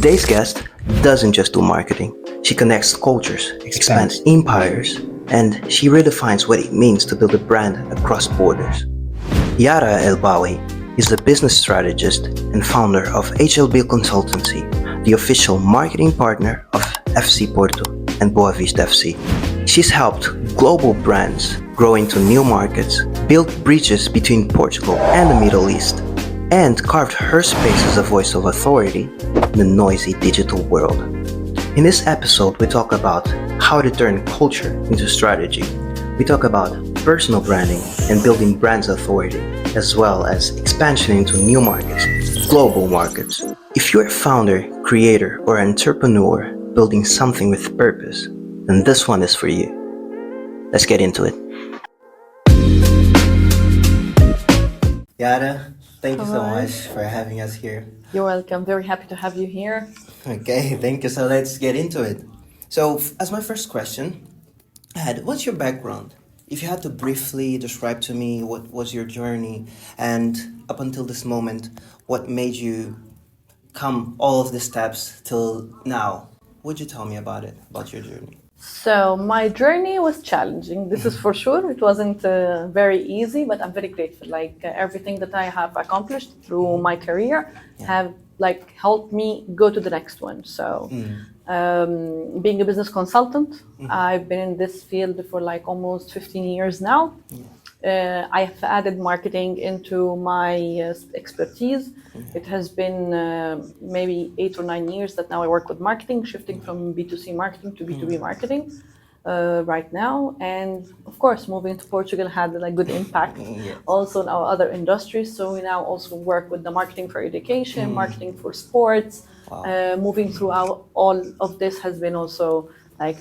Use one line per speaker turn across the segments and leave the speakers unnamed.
Today's guest doesn't just do marketing. She connects cultures, expands empires, and she redefines what it means to build a brand across borders. Yara El Helbawi is the business strategist and founder of HLB Consultancy, the official marketing partner of FC Porto and Boa Vista FC. She's helped global brands grow into new markets, built bridges between Portugal and the Middle East, and carved her space as a voice of authority in the noisy digital world. In this episode, we talk about how to turn culture into strategy. We talk about personal branding and building brands authority, as well as expansion into new markets, global markets. If you're a founder, creator, or entrepreneur building something with purpose, then this one is for you. Let's get into it. Yara, thank you so much for having us here.
You're welcome. Very happy to have you here.
Okay, thank you. So let's get into it. So as my first question, what's your background? If you had to briefly describe to me what was your journey and up until this moment, what made you come all of the steps till now, would you tell me about it, about your journey?
So my journey was challenging. This is for sure. It wasn't very easy, but I'm very grateful. Everything that I have accomplished through my career have helped me go to the next one. So being a business consultant, I've been in this field for almost 15 years now. I have added marketing into my expertise. It has been maybe 8 or 9 years that now I work with marketing, shifting from B2C marketing to B2B marketing right now. And of course, moving to Portugal had a good impact also in our other industries. So we now also work with the marketing for education, marketing for sports. Moving through all of this has been also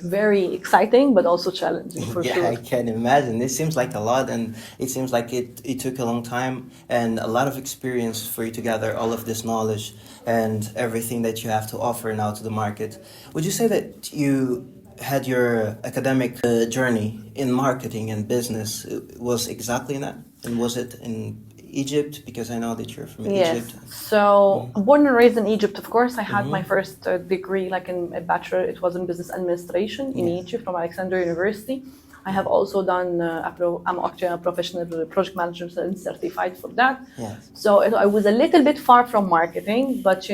very exciting, but also challenging for sure.
I can imagine. It seems like a lot, and it seems like it took a long time and a lot of experience for you to gather all of this knowledge and everything that you have to offer now to the market. Would you say that you had your academic journey in marketing and business was exactly in that? And was it in Egypt? Because I know that you're from Egypt.
So born and raised in Egypt, of course. I had my first degree, in a bachelor. It was in business administration in Egypt from Alexandria University. I have also done, I'm actually a professional project manager and certified for that. So I was a little bit far from marketing, but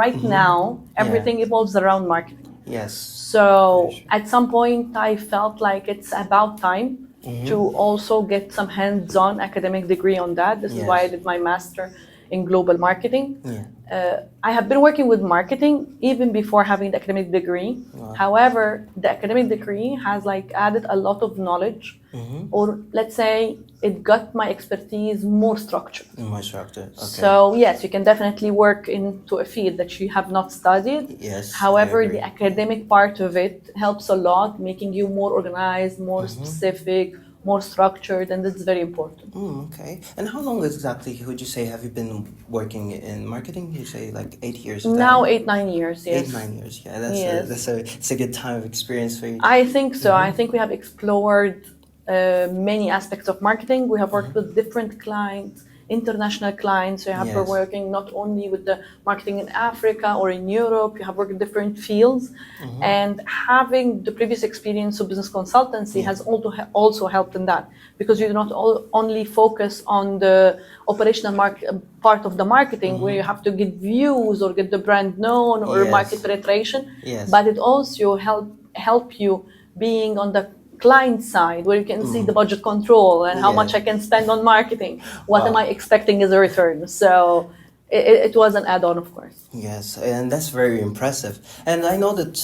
right now, everything evolves around marketing. So at some point, I felt like it's about time to also get some hands-on academic degree on that. This is why I did my master in global marketing. I have been working with marketing even before having the academic degree. However, the academic degree has added a lot of knowledge, or let's say it got my expertise more structured.
More structured, okay.
So yes, you can definitely work into a field that you have not studied. However, the academic part of it helps a lot, making you more organized, more specific, more structured, and that's very important.
Okay. And how long exactly would you say have you been working in marketing? You say 8 years?
Now 8-9 years, yes.
8-9 years, it's a good time of experience for you.
I think so. I think we have explored many aspects of marketing. We have worked with different clients, international clients. So you have been working not only with the marketing in Africa or in Europe, you have worked in different fields. And having the previous experience of business consultancy has also helped in that, because you do not only focus on the operational part of the marketing where you have to get views or get the brand known or market penetration, but it also help you being on the client side where you can see the budget control and how much I can spend on marketing. What am I expecting as a return? So it was an add-on, of course.
Yes, and that's very impressive. And I know that,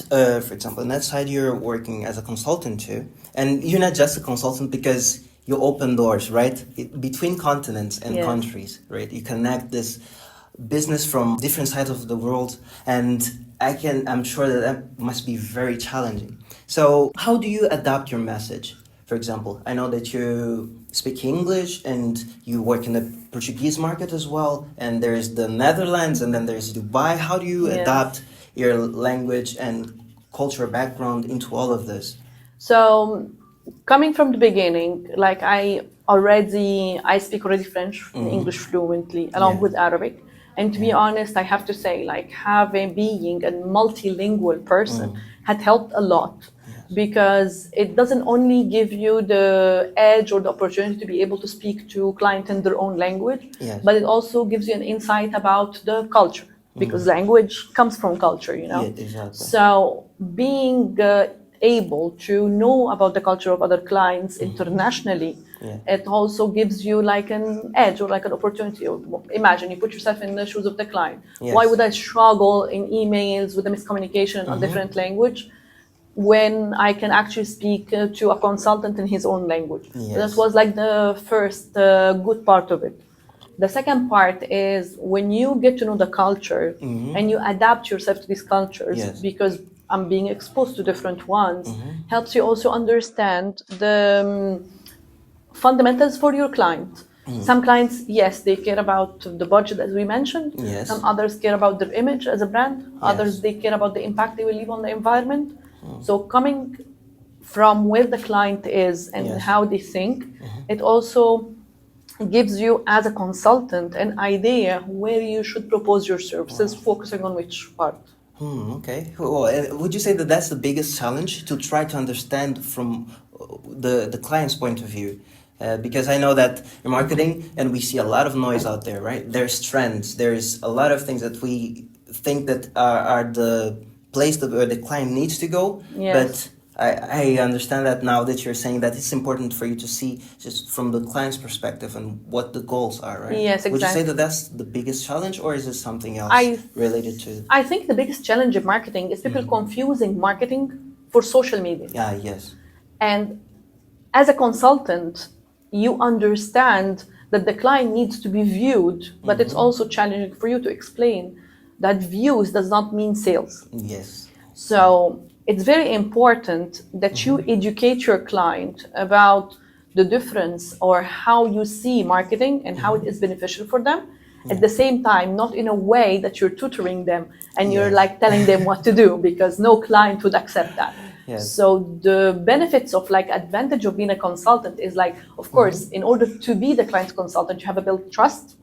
for example, on that side, you're working as a consultant too. And you're not just a consultant because you open doors, right? Between continents and countries, right? You connect this business from different sides of the world. And I'm sure that must be very challenging. So how do you adapt your message? For example, I know that you speak English and you work in the Portuguese market as well. And there's the Netherlands and then there's Dubai. How do you adapt your language and cultural background into all of this?
So coming from the beginning, I speak already French and English fluently along with Arabic. And to be honest, I have to say, like being a multilingual person had helped a lot, because it doesn't only give you the edge or the opportunity to be able to speak to clients in their own language,
Yes.
but it also gives you an insight about the culture, because language comes from culture, you know.
Yeah, exactly.
So being able to know about the culture of other clients internationally, it also gives you like an edge or like an opportunity. Imagine you put yourself in the shoes of the client.
Yes.
Why would I struggle in emails with the miscommunication on different language when I can actually speak to a consultant in his own language?
Yes.
That was like the first good part of it. The second part is when you get to know the culture and you adapt yourself to these cultures, because I'm being exposed to different ones, helps you also understand the fundamentals for your client. Some clients, yes, they care about the budget, as we mentioned.
Yes.
Some others care about their image as a brand. Others, they care about the impact they will leave on the environment. So coming from where the client is and how they think, it also gives you as a consultant an idea where you should propose your services, focusing on which part.
Okay. Well, would you say that that's the biggest challenge, to try to understand from the client's point of view? Because I know that in marketing, and we see a lot of noise out there, right? There's trends, there's a lot of things that we think that are the place where the client needs to go.
Yes.
But I understand that now that you're saying that it's important for you to see just from the client's perspective and what the goals are, right?
Yes, exactly.
Would you say that that's the biggest challenge, or is it something else related to?
I think the biggest challenge in marketing is people confusing marketing for social media.
Yeah, yes.
And as a consultant, you understand that the client needs to be viewed, but it's also challenging for you to explain that views does not mean sales.
Yes.
So it's very important that you educate your client about the difference or how you see marketing and how it is beneficial for them. At the same time, not in a way that you're tutoring them and you're like telling them what to do, because no client would accept that.
Yes.
So the benefits of like advantage of being a consultant is like, of course, in order to be the client's consultant, you have to build trust.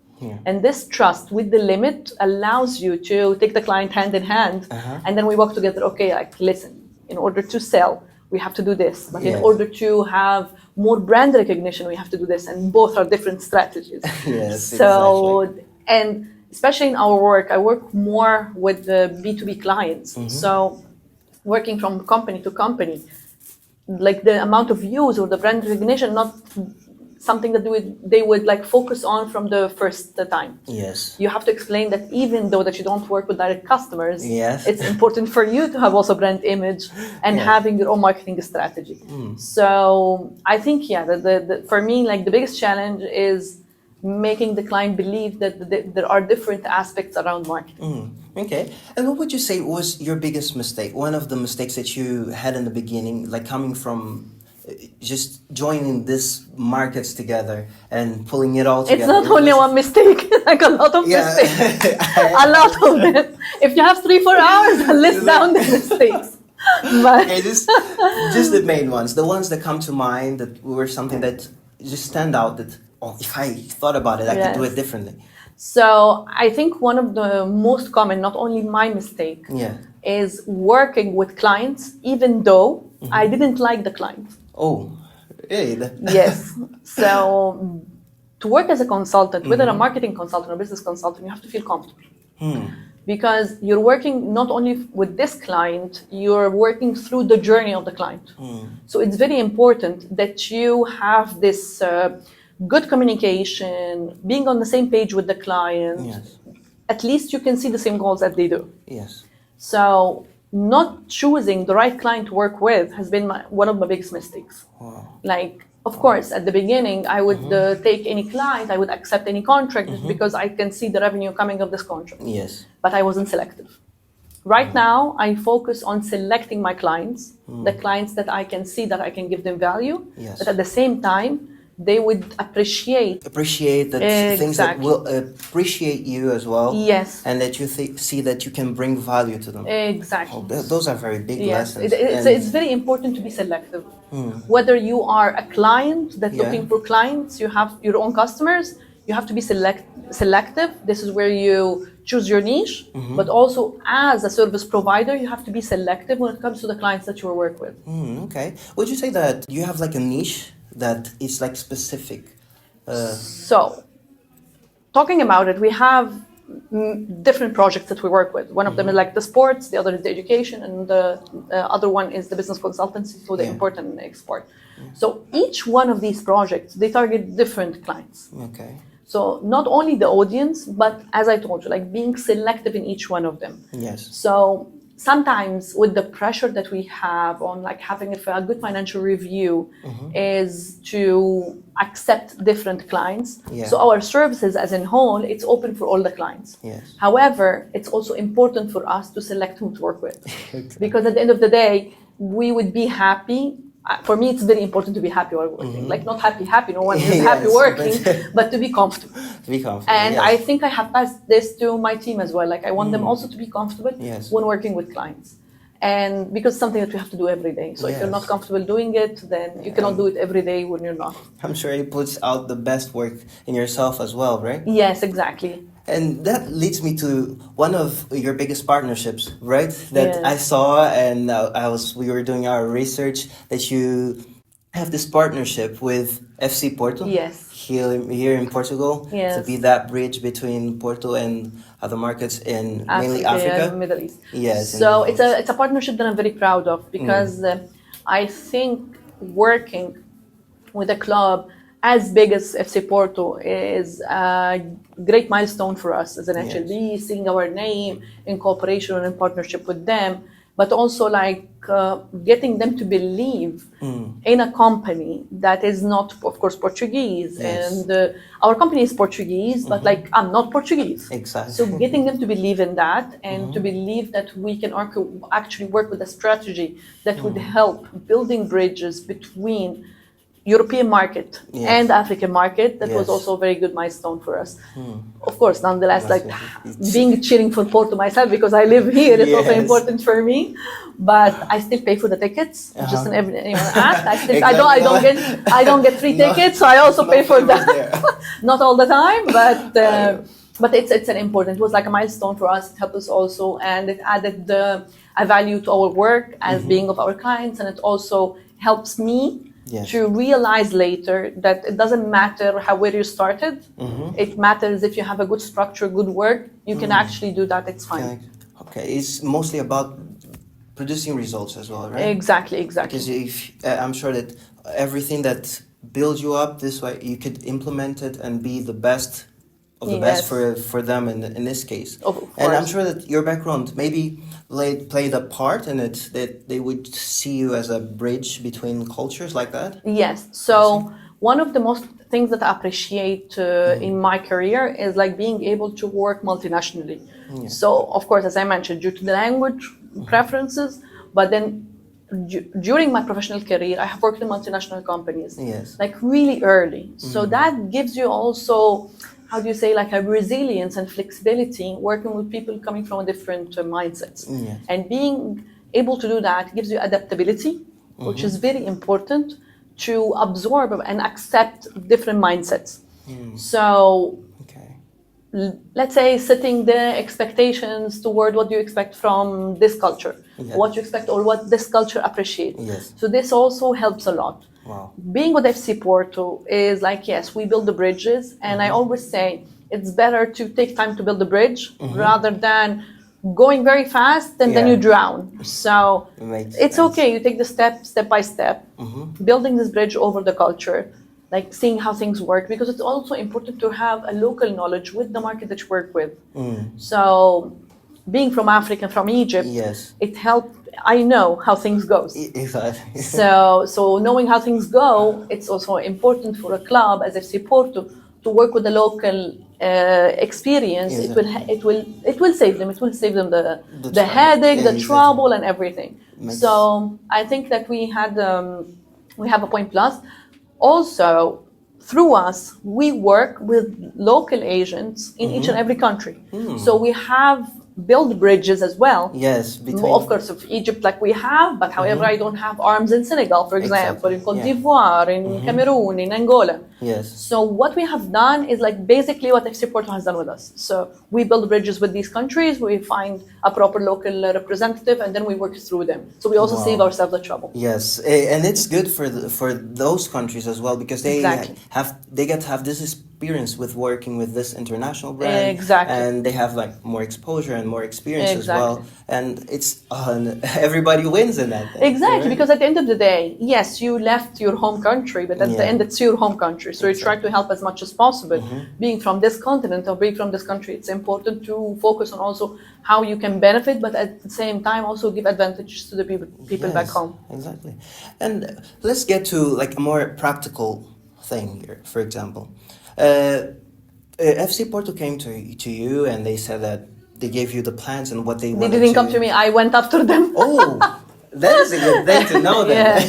And this trust with the limit allows you to take the client hand in hand, and then we work together. Okay, like, listen, in order to sell, we have to do this. But in order to have more brand recognition, we have to do this. And both are different strategies.
Yes,
so,
exactly.
And especially in our work, I work more with the B2B clients. So working from company to company, like the amount of views or the brand recognition, not something that they would like focus on from the first time.
Yes.
You have to explain that even though that you don't work with direct customers,
Yes.
it's important for you to have also brand image and having your own marketing strategy. So I think, for me, like the biggest challenge is making the client believe that there are different aspects around marketing.
Okay. And what would you say was your biggest mistake? One of the mistakes that you had in the beginning, like coming from just joining these markets together and pulling it all together.
It's not only one mistake, like a lot of mistakes. A lot of them. If you have 3-4 hours, I'll list down the mistakes. But
Okay, just the main ones, the ones that come to mind that were something that just stand out, that if I thought about it, I could do it differently.
So I think one of the most common, not only my mistake, is working with clients even though I didn't like the client.
Oh, really?
Yes. So to work as a consultant, whether a marketing consultant or business consultant, you have to feel comfortable. Because you're working not only with this client, you're working through the journey of the client. So it's very important that you have this good communication, being on the same page with the client.
Yes.
At least you can see the same goals that they do.
Yes.
So not choosing the right client to work with has been one of my biggest mistakes.
Wow.
Like, of course, at the beginning, I would take any client, I would accept any contract because I can see the revenue coming of this contract.
Yes.
But I wasn't selective. Right now, I focus on selecting my clients, the clients that I can see that I can give them value, but at the same time, they would appreciate
that things that will appreciate you as well.
Yes.
And that you see that you can bring value to them.
Exactly.
Oh, those are very big lessons.
It's very important to be selective. Whether you are a client that's looking for clients, you have your own customers, you have to be selective. This is where you choose your niche, but also as a service provider, you have to be selective when it comes to the clients that you work with.
Okay. Would you say that you have like a niche that is like specific?
So, talking about it, we have different projects that we work with. One of them is like the sports, the other is the education, and the other one is the business consultancy, so the import and export. So each one of these projects, they target different clients.
Okay.
So not only the audience, but as I told you, like being selective in each one of them.
Yes.
So sometimes with the pressure that we have on like having a good financial review is to accept different clients.
Yeah.
So our services as in whole, it's open for all the clients.
Yes.
However, it's also important for us to select who to work with. Because at the end of the day, we would be happy. For me, it's very important to be happy while working. Like not happy, no one is happy working, but to be comfortable.
To be comfortable.
And
yes.
I think I have passed this to my team as well. Like I want them also to be comfortable when working with clients. And because it's something that we have to do every day. So if you're not comfortable doing it, then you cannot do it every day when you're not.
I'm sure it puts out the best work in yourself as well, right?
Yes, exactly.
And that leads me to one of your biggest partnerships, right? That I saw, and we were doing our research, that you have this partnership with FC Porto.
Yes.
Here in Portugal.
Yes.
To be that bridge between Porto and other markets in mainly Africa.
And Middle East.
Yes.
So it's a partnership that I'm very proud of because I think working with a club as big as FC Porto is a great milestone for us as an HLB, seeing our name in cooperation and in partnership with them, but also like getting them to believe in a company that is not, of course, Portuguese. And our company is Portuguese, but like I'm not Portuguese.
Exactly.
So getting them to believe in that and to believe that we can actually work with a strategy that would help building bridges between European market and African market, that was also a very good milestone for us. Of course, nonetheless, like being cheering for Porto myself because I live here, it's also important for me. But I still pay for the tickets. Just in every act, I don't get free tickets, so I also pay for that. Not all the time, but it's an important. It was like a milestone for us. It helped us also, and it added a value to our work as being of our clients, and it also helps me. Yes. To realize later that it doesn't matter where you started. It matters if you have a good structure, good work, you can actually do that, it's fine.
Okay, it's mostly about producing results as well, right?
Exactly.
Because I'm sure that everything that builds you up this way, you could implement it and be the best of the best for them in this case. And I'm sure that your background maybe played a part in it, that they would see you as a bridge between cultures like that?
Yes. So one of the most things that I appreciate in my career is like being able to work multinationally. So of course, as I mentioned, due to the language preferences, but then during my professional career, I have worked in multinational companies, like really early. So that gives you also, how do you say, like a resilience and flexibility working with people coming from different mindsets. And being able to do that gives you adaptability, which is very important to absorb and accept different mindsets. So let's say setting the expectations toward what you expect from this culture, what you expect or what this culture appreciates. So this also helps a lot.
Wow.
Being with FC Porto is like, yes, we build the bridges, and I always say it's better to take time to build the bridge rather than going very fast and then you drown. So it's okay, you take the step by step, building this bridge over the culture, like seeing how things work, because it's also important to have a local knowledge with the market that you work with. So being from Africa, from Egypt, it helped. I know how things goes.
Exactly.
So knowing how things go, it's also important for a club as FC Porto to work with the local experience. It will save them. It will save them the headache, the trouble, and everything. So I think that we have a point plus. Also, through us, we work with local agents in each and every country. So we have build bridges as well.
Yes,
of course, of Egypt, like we have, but however, I don't have arms in Senegal, for example, in Cote d'Ivoire, in Cameroon, in Angola.
Yes.
So what we have done is like basically what FC Porto has done with us. So we build bridges with these countries, we find a proper local representative, and then we work through them. So we also save ourselves the trouble.
Yes, and it's good for those countries as well, because they get to have this experience with working with this international brand.
Exactly.
And they have like more exposure and more experience as well. And it's everybody wins in that.
Exactly,
right?
because at the end of the day, yes, you left your home country, but at the end, it's your home country. So you try to help as much as possible. Being from this continent or being from this country, it's important to focus on also how you can benefit, but at the same time also give advantages to the people back home.
Exactly. And let's get to like a more practical thing here. For example, FC Porto came to you and they said that they gave you the plans and what they wanted.
They didn't come to me. I went after them.
Oh, that is a good thing to know. Then,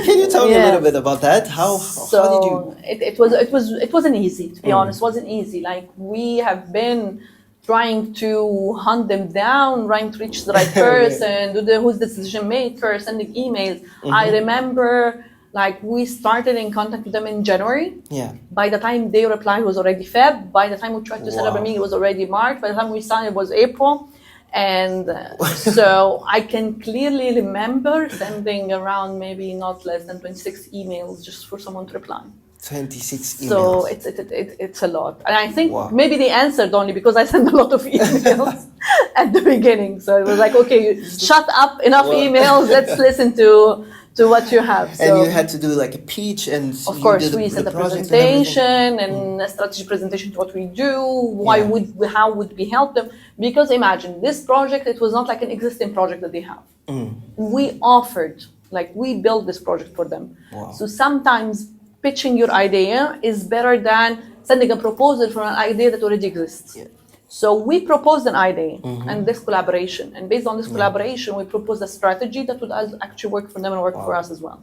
can you tell me a little bit about that? How did you?
It wasn't easy, to be honest. It wasn't easy. Like we have been trying to hunt them down, trying to reach the right person, who's the decision maker, sending emails. I remember like we started in contact with them in January.
Yeah.
By the time they replied, it was already Feb. By the time we tried to set up a meeting, it was already March. By the time we signed, it was April. And so I can clearly remember sending around maybe not less than 26 emails just for someone to reply.
26 emails.
So it's a lot. And I think maybe they answered only because I sent a lot of emails at the beginning. So it was like, okay, shut up, enough emails, let's listen to what you have. So,
and you had to do like a pitch, and
of course we sent a presentation and a strategy presentation to what we do, how would we help them, because imagine this project, it was not like an existing project that they have. We offered, like we built this project for them. So sometimes pitching your idea is better than sending a proposal for an idea that already exists. So we proposed an idea and this collaboration. And based on this collaboration, we proposed a strategy that would actually work for them and work for us as well.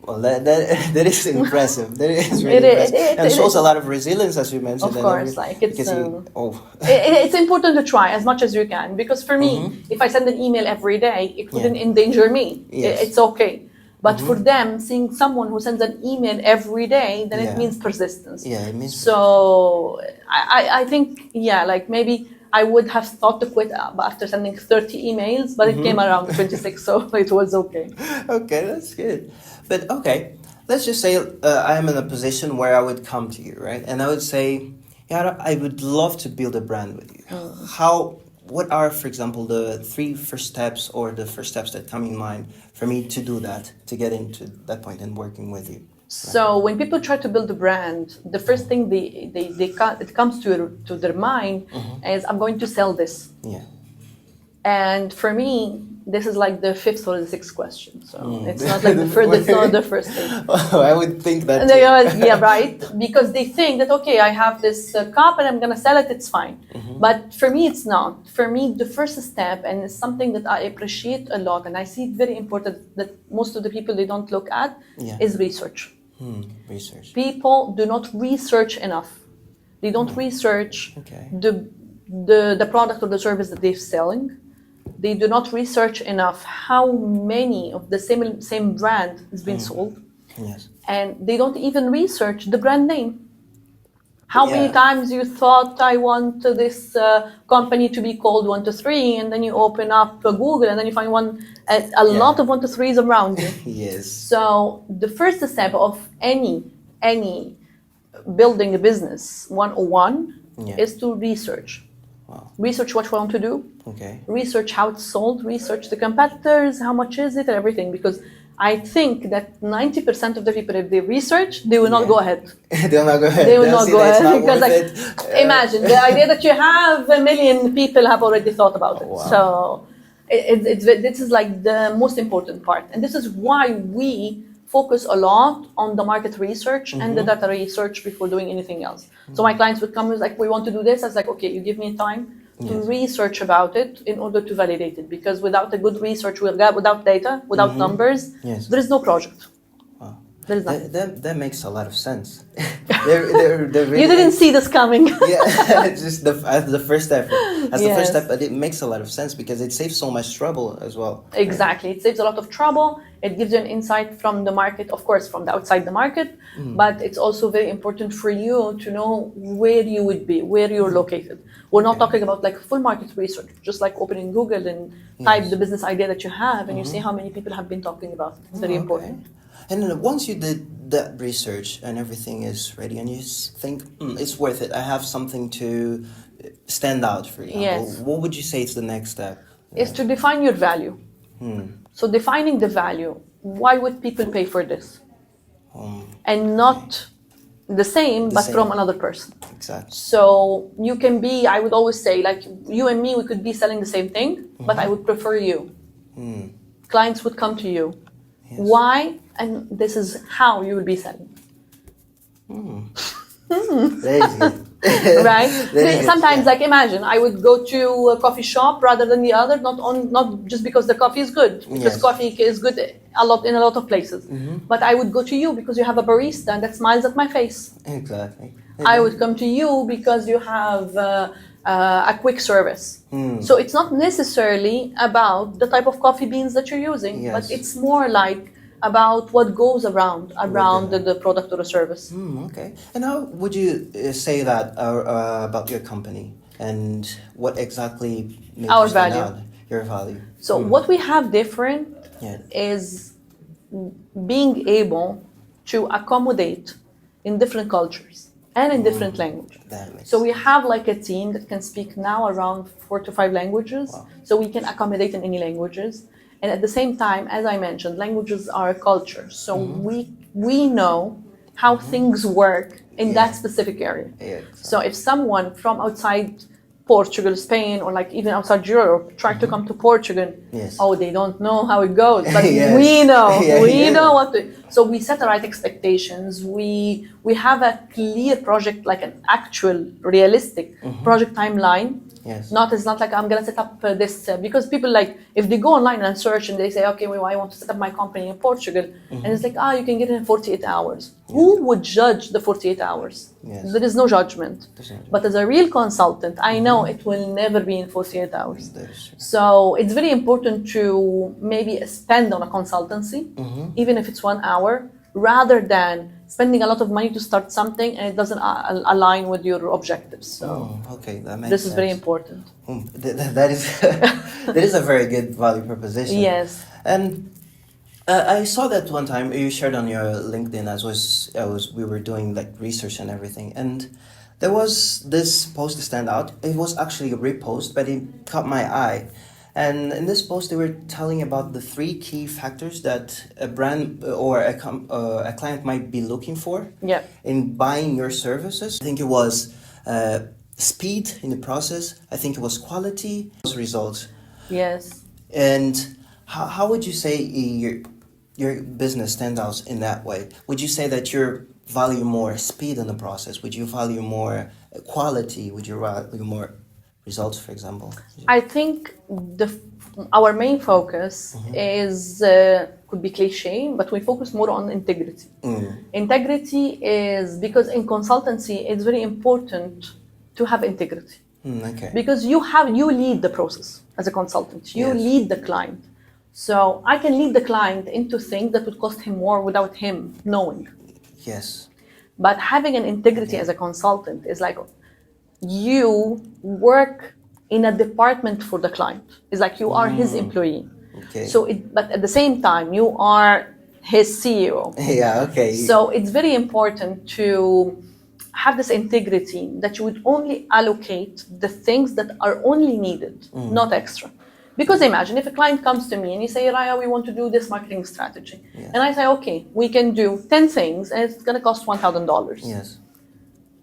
Well, that is impressive. That is really impressive. And shows a lot of resilience, as you mentioned.
Of course, like it's important to try as much as you can. Because for me, if I send an email every day, it wouldn't endanger me. It's okay. But for them, seeing someone who sends an email every day, then it means persistence.
Yeah, it means.
So I think, like maybe I would have thought to quit after sending 30 emails, but it came around 26, so it was okay.
Okay, that's good. But okay, let's just say I'm in a position where I would come to you, right? And I would say, Yara, I would love to build a brand with you. What are, for example, the 3 first steps or the first steps that come in mind for me to do that, to get into that point and working with you?
So when people try to build a brand, the first thing it comes to their mind is, I'm going to sell this.
Yeah.
And for me, this is like the 5th or the 6th question. So it's not like the first thing.
Oh, I would think that.
Yeah, right. Because they think that, okay, I have this cup and I'm going to sell it, it's fine. But for me, it's not. For me, the first step, and it's something that I appreciate a lot, and I see it very important that most of the people, they don't look at, is research.
Research.
People do not research enough. They don't research the product or the service that they're selling. They do not research enough how many of the same brand is being sold.
Yes.
And they don't even research the brand name. How many times you thought, I want this company to be called 123, and then you open up Google and then you find a lot of 123s around you.
Yes.
So the first step of any building a business 101 is to research. Research what you want to do. Research how it's sold. Research the competitors. How much is it and everything. Because I think that 90% of the people, if they research, they will not go ahead.
They will not go ahead.
They will not go ahead because, imagine the idea that you have, 1 million people have already thought about it. So this is like the most important part, and this is why we focus a lot on the market research and the data research before doing anything else. So my clients would come and like, we want to do this. I was like, okay, you give me time to research about it in order to validate it. Because without a good research, without data, without numbers, there is no project. There is nothing.
That makes a lot of sense. they're really
You didn't see this coming.
yeah, it's just as the first step. As the
Yes.
first step, but it makes a lot of sense because it saves so much trouble as well.
Exactly. It saves a lot of trouble. It gives you an insight from the market, of course, from the outside the market, but it's also very important for you to know where you would be, where you're located. We're not talking about like full market research, just like opening Google and type the business idea that you have and you see how many people have been talking about it. It's very important.
And then once you did that research and everything is ready and you think, it's worth it, I have something to stand out, for example,
Yes.
what would you say is the next step?
Is to define your value. So defining the value, why would people pay for this? And not the same, but
same.
from another person.
Exactly.
So you can be, I would always say, like you and me, we could be selling the same thing, but I would prefer you. Clients would come to you.
Yes.
Why? And this is how you will be selling.
That is good.
Right?
That is
Sometimes,
good,
like imagine, I would go to a coffee shop rather than the other, not just because the coffee is good, because
Yes.
coffee is good in a lot of places. But I would go to you because you have a barista that smiles at my face.
Exactly.
I would come to you because you have a quick service. So it's not necessarily about the type of coffee beans that you're using,
Yes.
but it's more like about what goes around the product or the service.
Okay. And how would you say that about your company and what exactly makes
Our
you stand
value.
out? Your value.
So what we have different
Yeah.
is being able to accommodate in different cultures and in different languages.
That makes
So we have like a team that can speak now around 4 to 5 languages.
Wow.
So we can accommodate in any languages. And at the same time, as I mentioned, languages are a culture. So we know how things work in that specific area.
Yeah, exactly.
So if someone from outside Portugal, Spain, or like even outside Europe try to come to Portugal,
Yes.
oh, they don't know how it goes, but
Yes.
we know,
Yeah,
we
yeah.
know what to. So we set the right expectations. We have a clear project, like an actual, realistic project timeline.
Yes.
It's not like I'm gonna set up this because people like if they go online and search and they say, okay, well, I want to set up my company in Portugal, and it's like, you can get it in 48 hours. Who would judge the 48 hours?
Yes.
There is no judgment.
There's no judgment.
But as a real consultant, I know it will never be in 48 hours.
That is true.
So it's very important to maybe spend on a consultancy, even if it's 1 hour, rather than spending a lot of money to start something and it doesn't align with your objectives. So
Okay, that makes
this is very
sense.
important.
That is that is a very good value proposition.
Yes.
And I saw that one time you shared on your LinkedIn we were doing like research and everything, and there was this post to stand out. It was actually a repost, but it caught my eye. And in this post, they were telling about the 3 key factors that a brand or a client might be looking for
Yeah.
in buying your services. I think it was speed in the process. I think it was quality, results.
Yes.
And how would you say your business stands out in that way? Would you say that you value more speed in the process? Would you value more quality? Would you value more results, for example?
I think our main focus is could be cliche, but we focus more on integrity. Integrity is because in consultancy it's very important to have integrity
Okay.
because you lead the process as a consultant. You
Yes.
lead the client. So I can lead the client into things that would cost him more without him knowing.
Yes.
But having an integrity as a consultant is like you work in a department for the client. It's like you are his employee.
Okay.
But at the same time, you are his CEO.
Yeah. Okay.
So it's very important to have this integrity that you would only allocate the things that are only needed, not extra. Because imagine if a client comes to me and you say, Raya, we want to do this marketing strategy.
Yes.
And I say, okay, we can do 10 things and it's going to cost $1,000.
Yes.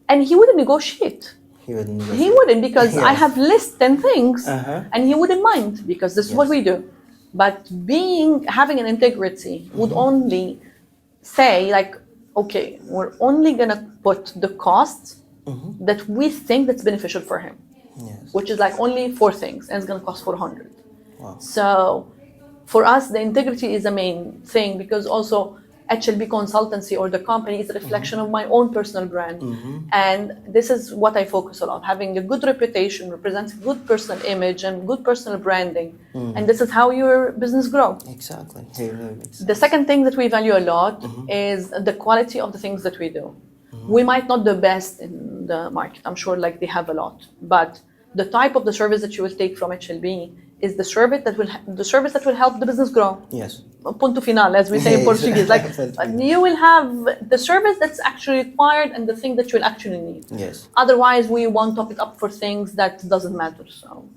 And he wouldn't negotiate.
He wouldn't.
He wouldn't because I
Yes.
have list 10 things and he wouldn't mind because this is what
Yes.
we do. But having an integrity would only say like, okay, we're only gonna put the cost that we think that's beneficial for him,
Yes.
which is like only 4 things and it's gonna cost 400.
Wow.
So for us, the integrity is the main thing because also HLB consultancy or the company is a reflection of my own personal brand. And this is what I focus on, having a good reputation, represents good personal image and good personal branding. And this is how your business grows.
Exactly. It really makes sense.
The second thing that we value a lot is the quality of the things that we do. We might not the best in the market. I'm sure like they have a lot, but the type of the service that you will take from HLB is the service that will help the business grow.
Yes.
Punto final, as we say in Portuguese. Like you will have the service that's actually required and the thing that you will actually need.
Yes.
Otherwise, we won't top it up for things that doesn't matter. So.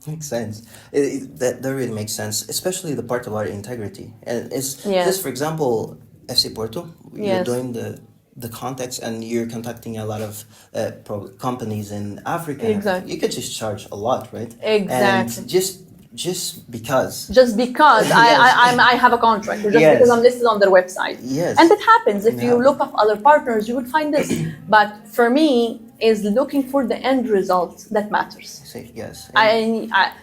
Makes sense. That really makes sense, especially the part about integrity. And is this, for example, FC Porto? You're doing the context and you're contacting a lot of companies in Africa.
Exactly.
You could just charge a lot, right?
Exactly.
And just because.
Just because I have a contract, or just because I'm listed on their website.
Yes.
And it happens. If you look up other partners, you would find this. But for me, is looking for the end result that matters.
Yes.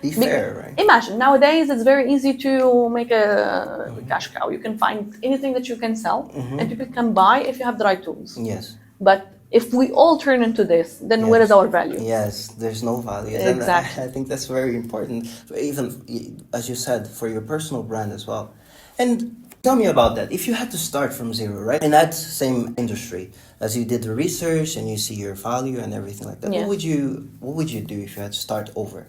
Be
fair, right?
Imagine, nowadays it's very easy to make a cash cow. You can find anything that you can sell and people can buy if you have the right tools.
Yes.
But if we all turn into this, then where is our value?
Yes, there's no value.
Exactly.
And I think that's very important, even as you said, for your personal brand as well. And tell me about that. If you had to start from zero, right, in that same industry, as you did the research and you see your value and everything like that, what would you do if you had to start over?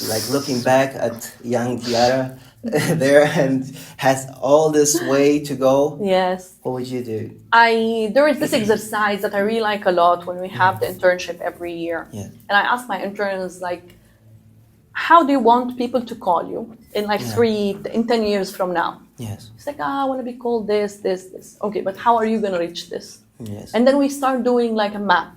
Like looking back at young Yara there and has all this way to go.
Yes.
What would you do?
There is this exercise that I really like a lot when we have the internship every year.
Yeah.
And I ask my interns, like, how do you want people to call you in like 10 years from now?
Yes.
It's like, I want to be called this. Okay, but how are you going to reach this?
Yes.
And then we start doing like a map.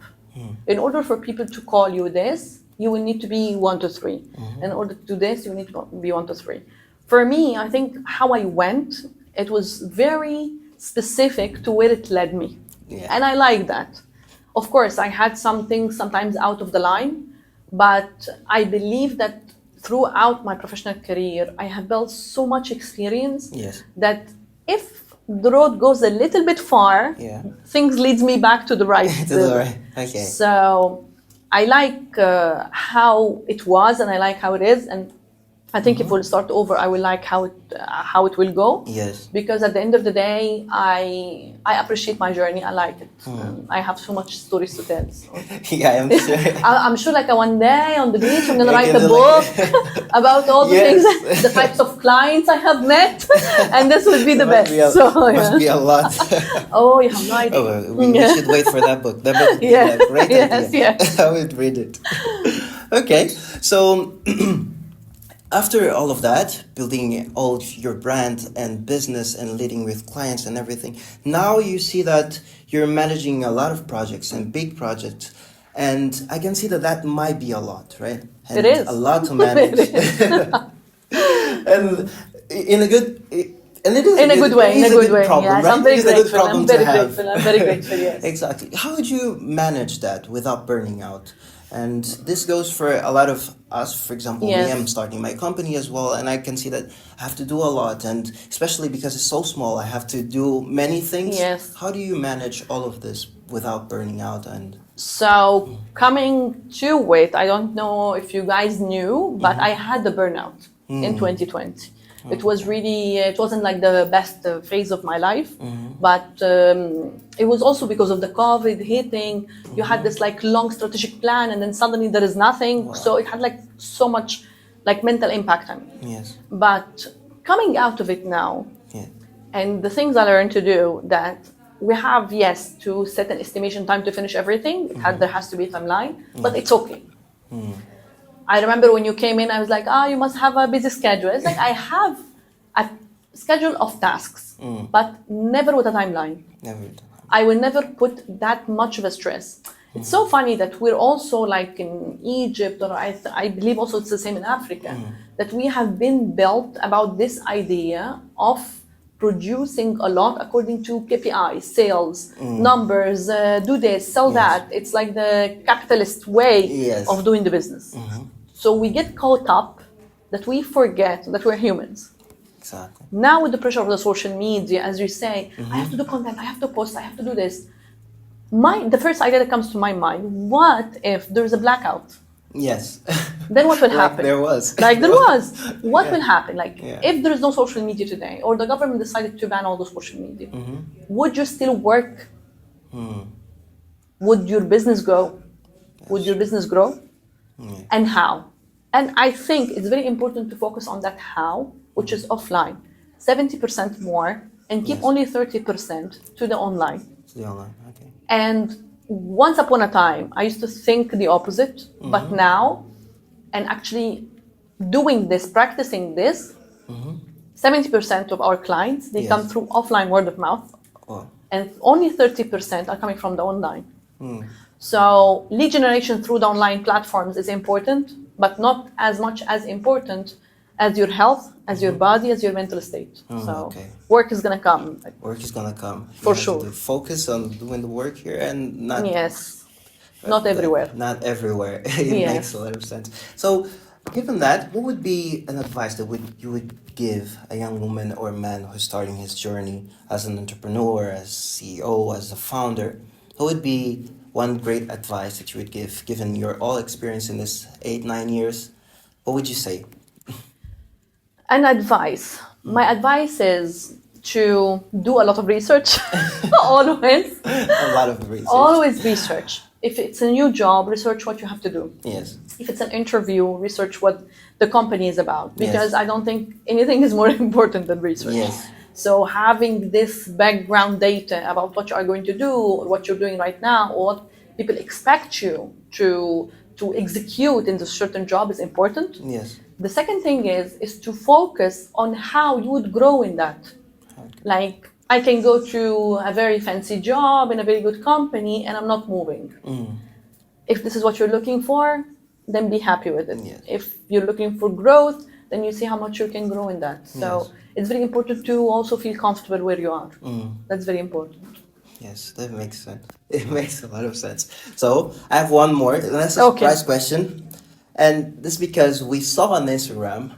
In order for people to call you this, you will need to be 1 to 3. In order to do this, you need to be 1 to 3. For me, I think how I went, it was very specific to where it led me.
Yeah.
And I like that. Of course, I had some things sometimes out of the line, but I believe that throughout my professional career, I have built so much experience that if the road goes a little bit far, things leads me back to the right.
Okay.
So I like how it was and I like how it is. And I think if we'll start over, I will like how it will go.
Yes.
Because at the end of the day, I appreciate my journey. I like it. I have so much stories to tell. So.
Yeah, I'm sure.
I'm sure like one day on the beach, I'm gonna write a book about all the things, the types of clients I have met, and this would be the best.
Must be a lot.
Oh, you have no idea.
We should wait for that book. That book would be a great idea. I would read it. Okay, so. After all of that, building all your brand and business and leading with clients and everything, now you see that you're managing a lot of projects and big projects, and I can see that might be a lot, right? And
it is
a lot to manage. And in a good, and it is
in a good way. In a good way.
Problem,
yes,
right?
I'm very grateful.
I'm very
grateful. Yes.
Exactly. How would you manage that without burning out? And this goes for a lot of us. For example, me, I'm starting my company as well, and I can see that I have to do a lot, and especially because it's so small, I have to do many things.
Yes.
How do you manage all of this without burning out? And
so coming to it, I don't know if you guys knew, but I had the burnout in 2020. It was really, it wasn't like the best phase of my life, but it was also because of the COVID hitting. You had this like long strategic plan and then suddenly there is nothing. Wow. So it had like so much like mental impact on me.
Yes.
But coming out of it now, and the things I learned to do that we have, to set an estimation time to finish everything. There has to be a timeline, but it's okay. I remember when you came in, I was like, you must have a busy schedule. It's like I have a schedule of tasks, but never with a timeline.
Never.
I will never put that much of a stress. It's so funny that we're also like in Egypt, or I believe also it's the same in Africa, that we have been built about this idea of producing a lot according to KPIs, sales, numbers, do this, sell that. It's like the capitalist way of doing the business. So we get caught up that we forget that we're humans.
Exactly.
Now with the pressure of the social media, as you say, I have to do content, I have to post, I have to do this. The first idea that comes to my mind, what if there's a blackout?
Yes.
Then what will
Like
happen?
there was.
Like there was. What
Yeah.
will happen? Like
Yeah.
if there is no social media today, or the government decided to ban all the social media, would you still work? Would your business go? Would your business grow? And how? And I think it's very important to focus on that how, which is offline, 70% more, and keep only 30% to the online.
The online, okay.
And once upon a time, I used to think the opposite, but now, and actually doing this, practicing this, 70% of our clients, they come through offline word of mouth, and only 30% are coming from the online. So lead generation through the online platforms is important, but not as much as important as your health, as your body, as your mental state. So work is gonna come.
Work is gonna come.
For
You have
sure.
to focus on doing the work here and not.
Yes. Not everywhere.
Not everywhere. It makes a lot of sense. So, given that, what would be an advice that you would give a young woman or man who's starting his journey as an entrepreneur, as CEO, as a founder? What would be one great advice that you would give, given your all experience in this 8-9 years? What would you say?
An advice. My advice is to do a lot of research. Always.
A lot of research.
Always research. If it's a new job, research what you have to do.
Yes.
If it's an interview, research what the company is about. Because I don't think anything is more important than research.
Yes.
So having this background data about what you are going to do, or what you're doing right now, or what people expect you to execute in this certain job is important.
Yes.
The second thing is to focus on how you would grow in that.
Okay.
Like, I can go to a very fancy job in a very good company and I'm not moving. If this is what you're looking for, then be happy with it.
Yes.
If you're looking for growth, then you see how much you can grow in that. So it's very important to also feel comfortable where you are. That's very important.
Yes, that makes sense. It makes a lot of sense. So I have one more. That's a surprise question. And this is because we saw on Instagram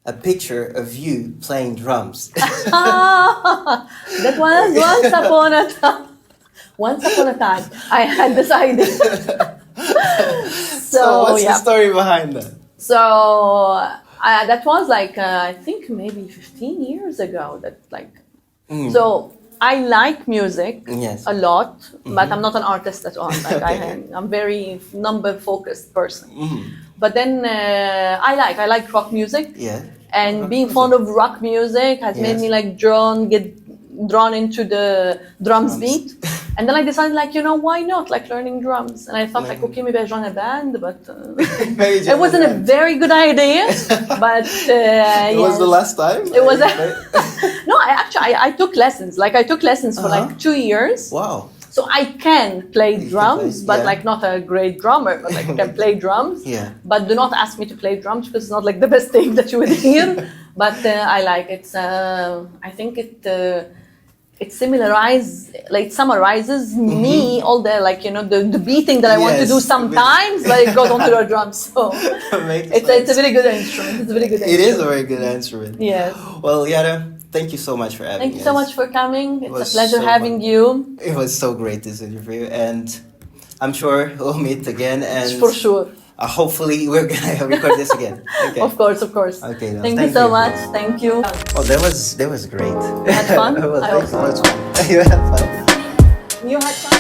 a picture of you playing drums.
That was once upon a time. Once upon a time, I had this idea.
So what's the story behind that?
So that was like, I think maybe 15 years ago. So I like music a lot, but I'm not an artist at all. Like I'm very number focused person. But then I like rock music.
Yeah.
And being fond of rock music has made me like get drawn into the drums beat. And then I decided, like, why not, like, learning drums? And I thought, like, okay, maybe I join a band, but it wasn't a very good idea. But
it was the last time.
It was. No, I took lessons. Like, I took lessons for like 2 years.
Wow.
So I can play drums, but like not a great drummer, but like I can play drums.
Yeah.
But do not ask me to play drums because it's not like the best thing that you would hear. But I like it. I think it summarizes me, all the the beating that I want to do sometimes, but it goes onto the drums. So it's a very good instrument. It's a very good instrument.
It is a very good instrument.
Yes.
Well, Yara, thank you so much for having us.
Thank you so much for coming. It's a pleasure having you.
It was so great, this interview, and I'm sure we'll meet again. And
for sure.
Hopefully we're gonna record this again. Okay.
Of course.
Okay.
Thank you so much. Thank you.
Oh, that was great.
You had fun?
Well,
I hope
thanks so
so.
much. You had fun.
You had fun?